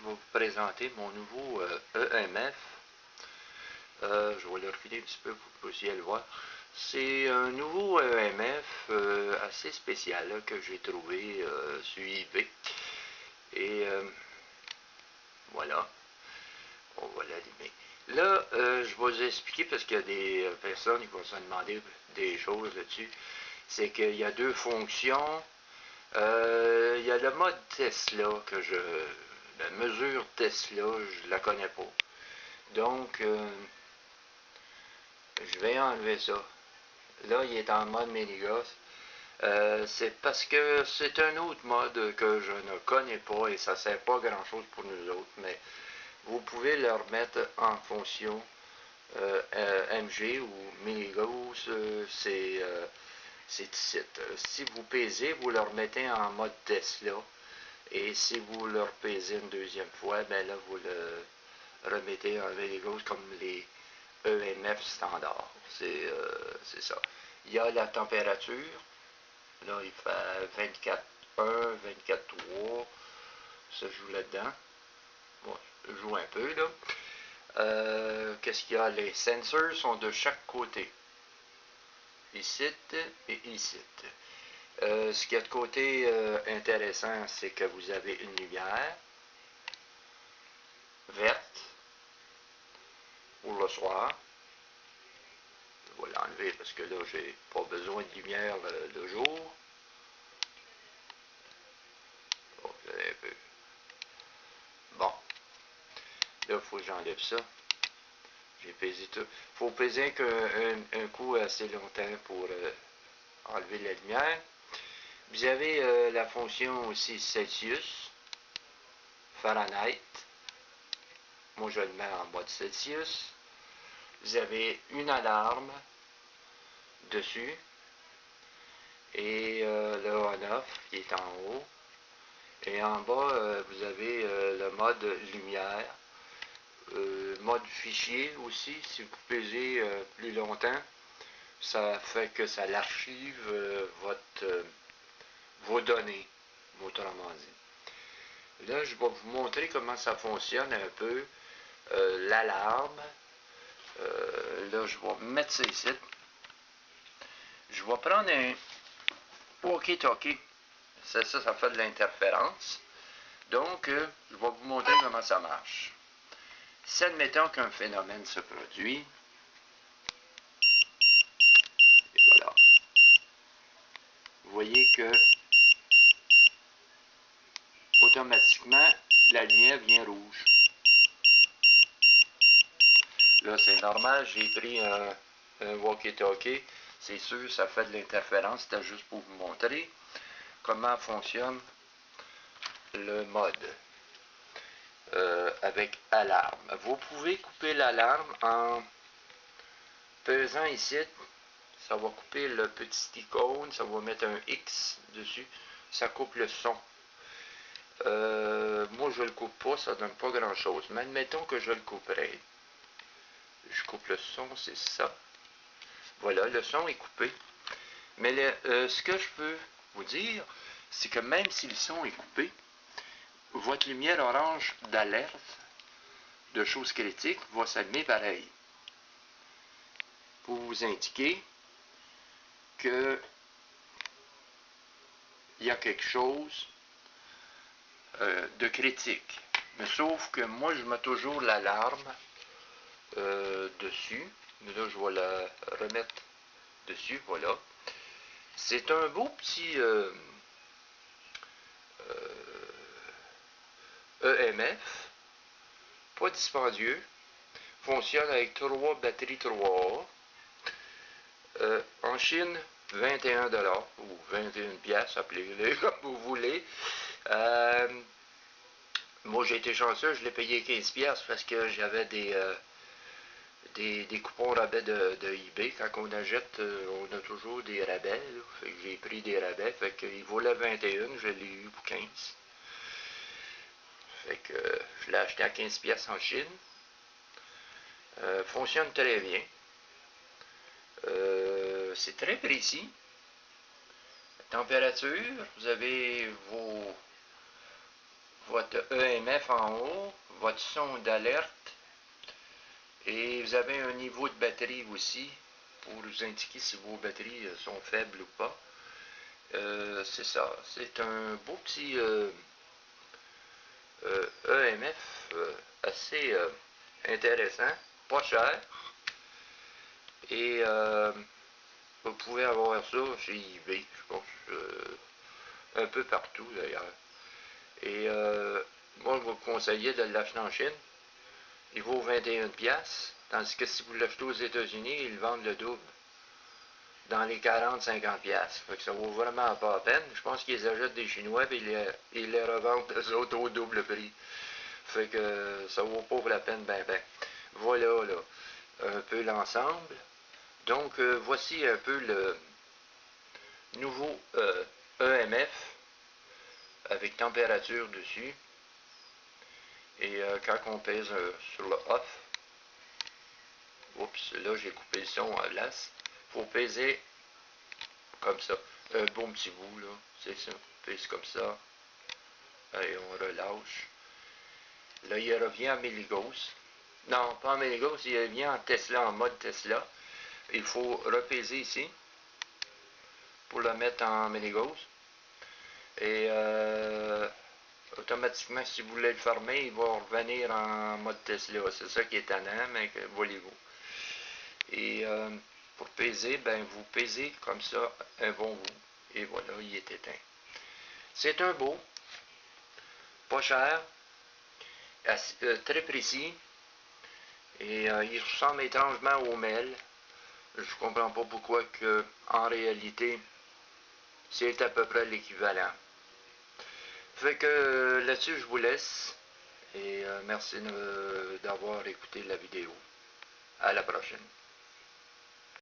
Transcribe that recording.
vous présenter mon nouveau EMF. Je vais le refiler un petit peu pour que vous puissiez le voir. C'est un nouveau EMF assez spécial là, que j'ai trouvé sur eBay. Et voilà, on va l'allumer. Là, je vais vous expliquer parce qu'il y a des personnes qui vont se demander des choses là-dessus. C'est qu'il y a deux fonctions. Il y a le mode Tesla que la mesure Tesla, je la connais pas. Donc, je vais enlever ça. Là, il est en mode mini-gosse. C'est parce que c'est un autre mode que je ne connais pas et ça ne sert pas grand-chose pour nous autres, mais vous pouvez le remettre en fonction MG ou mini-gosse, c'est ici. Si vous pesez, vous le remettez en mode Tesla. Et si vous le repaisez une deuxième fois, ben là, vous le remettez en mini-gosse comme les EMF standards. C'est ça. Il y a la température. Là, il fait 24,1, 24,3. Ça joue là-dedans. Bon, je joue un peu, là. Qu'est-ce qu'il y a? Les sensors sont de chaque côté. Ici et ici. Ce qu'il y a de côté intéressant, c'est que vous avez une lumière verte pour le soir. Je vais l'enlever parce que là, j'ai pas besoin de lumière le jour. Oh, un peu. Bon, là, il faut que j'enlève ça. J'ai pesé tout. Il faut peser un coup assez longtemps pour enlever la lumière. Vous avez la fonction aussi Celsius, Fahrenheit. Moi, je le mets en mode Celsius. Vous avez une alarme dessus. Et le on-off qui est en haut. Et en bas, vous avez le mode lumière. Mode fichier aussi, si vous pesez plus longtemps, ça fait que ça l'archive vos données, autrement dit. Là, je vais vous montrer comment ça fonctionne un peu. L'alarme. Là, je vais mettre ça ici. Je vais prendre un walkie-talkie. Ça fait de l'interférence. Donc, je vais vous montrer comment ça marche. Si admettons qu'un phénomène se produit, et voilà, vous voyez que automatiquement, la lumière vient rouge. Là, c'est normal, j'ai pris un walkie-talkie. C'est sûr, ça fait de l'interférence. C'était juste pour vous montrer comment fonctionne le mode avec alarme. Vous pouvez couper l'alarme en pesant ici. Ça va couper le petit icône, ça va mettre un X dessus. Ça coupe le son. Moi, je le coupe pas, ça donne pas grand-chose. Mais admettons que je le couperai. Je coupe le son, c'est ça. Voilà, le son est coupé. Mais ce que je peux vous dire, c'est que même si le son est coupé, votre lumière orange d'alerte de choses critiques va s'allumer pareil. Pour vous indiquer que il y a quelque chose de critique. Mais sauf que moi, je mets toujours l'alarme dessus. Là, je vais la remettre dessus, voilà. C'est un beau petit EMF, pas dispendieux, fonctionne avec 3 batteries 3A. En Chine, 21 $ ou 21 piastres, appelez-les comme vous voulez. Moi, j'ai été chanceux, je l'ai payé 15 piastres parce que j'avais des coupons rabais de eBay. Quand on achète, on a toujours des rabais. Fait que j'ai pris des rabais. Fait qu'il volait 21, je l'ai eu pour 15. Fait que je l'ai acheté à 15 piastres en Chine. Fonctionne très bien. C'est très précis. Température, vous avez votre EMF en haut, votre son d'alerte, et vous avez un niveau de batterie aussi, pour vous indiquer si vos batteries sont faibles ou pas. C'est ça, c'est un beau petit EMF assez intéressant, pas cher, et vous pouvez avoir ça chez eBay, je pense, un peu partout d'ailleurs. Et moi, je vous conseillais de l'acheter en Chine. Il vaut 21$, tandis que si vous l'achetez aux États-Unis, ils vendent le double, dans les 40-50$. Fait que ça vaut vraiment pas la peine. Je pense qu'ils achètent des Chinois et ils les revendent eux autres au double prix. Fait que ça vaut pas la peine, ben. Voilà, là, un peu l'ensemble. Donc, voici un peu le nouveau EMF avec température dessus. Et quand on pèse sur le off, oups, là j'ai coupé le son à place. Faut peser comme ça. Un bon petit bout, là. C'est ça. Pèse comme ça. Et on relâche. Là, il revient en milligauss. Non, pas en milligauss, il revient en Tesla, en mode Tesla. Il faut repaiser ici pour le mettre en milligauss. Et automatiquement, si vous voulez le fermer, il va revenir en mode Tesla. C'est ça qui est étonnant, mais voulez-vous. Et pour peser, ben vous pesez comme ça un bon bout. Et voilà, il est éteint. C'est un beau, pas cher, très précis. Et il ressemble étrangement au MEL. Je comprends pas pourquoi que, en réalité, c'est à peu près l'équivalent. Fait que là-dessus, je vous laisse. Et merci d'avoir écouté la vidéo. À la prochaine.